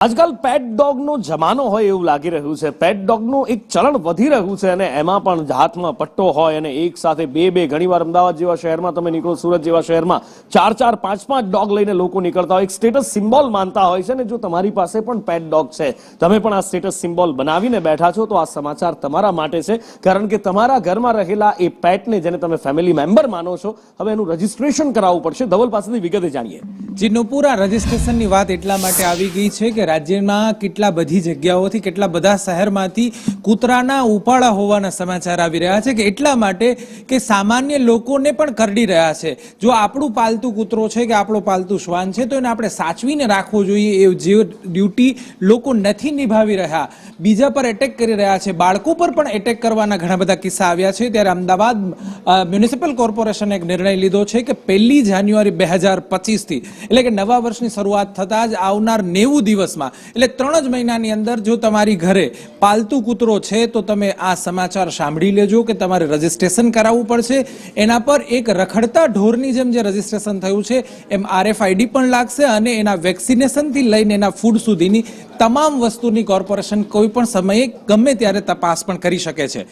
આજકાલ પેટ ડોગનો જમાનો હોય એવું લાગી રહ્યું છે। પેટ ડોગનું એક ચલણ વધી રહ્યું છે અને એમાં પણ હાથમાં પટ્ટો હોય અને એક સાથે બે ઘણીવાર અમદાવાદ જેવા શહેરમાં તમે નીકળો, સુરત જેવા શહેરમાં ચાર પાંચ ડોગ લઈને લોકો નીકળતા હોય, એક સ્ટેટસ સિમ્બોલ માનતા હોય છે। અને જો તમારી પાસે પણ પેટ ડોગ છે, તમે પણ આ સ્ટેટસ સિમ્બોલ બનાવીને બેઠા છો, તો આ સમાચાર તમારા માટે છે। કારણ કે તમારા ઘરમાં રહેલા એ પેટને જેને તમે ફેમિલી મેમ્બર માનો છો, હવે એનું રજીસ્ટ્રેશન કરાવવું પડશે। ધવલ પાસેથી વિગતે જાણીએ। જી નુપુર, આ રજીસ્ટ્રેશનની વાત એટલા માટે આવી ગઈ છે કે રાજ્યમાં કેટલા બધી જગ્યાઓથી, કેટલા બધા શહેરમાંથી કૂતરાના ઉપાડા હોવાના સમાચાર આવી રહ્યા છે, કે એટલા માટે કે સામાન્ય લોકોને પણ કરડી રહ્યા છે। જો આપણું પાલતું કૂતરો છે કે આપણો પાલતું શ્વાન છે, તો એને આપણે સાચવીને રાખવો જોઈએ। એ જે ડ્યુટી લોકો નથી નિભાવી રહ્યા, બીજા પર એટેક કરી રહ્યા છે, બાળકો પર પણ એટેક કરવાના ઘણા બધા કિસ્સા આવ્યા છે। ત્યારે અમદાવાદ મ્યુનિસિપલ કોર્પોરેશને એક નિર્ણય લીધો છે કે 1 જાન્યુઆરી 2025 થી, એટલે કે નવા વર્ષની શરૂઆત થતા જ આવનાર 90 દિવસમાં, એટલે 3 જ મહિનાની અંદર જો તમારી ઘરે પાલતુ કૂતરો છે, તો તમે આ સમાચાર સાંભળી લેજો કે તમારે રજીસ્ટ્રેશન કરાવવું પડશે। એના પર એક રખડતા ઢોરની જેમ જે રજીસ્ટ્રેશન થયું છે એમ RFID પણ લાગશે અને એના વેક્સિનેશનથી લઈને એના ફૂડ સુધીની તમામ વસ્તુની કોર્પોરેશન કોઈ પણ સમયે ગમે ત્યારે તપાસ પણ કરી શકે છે।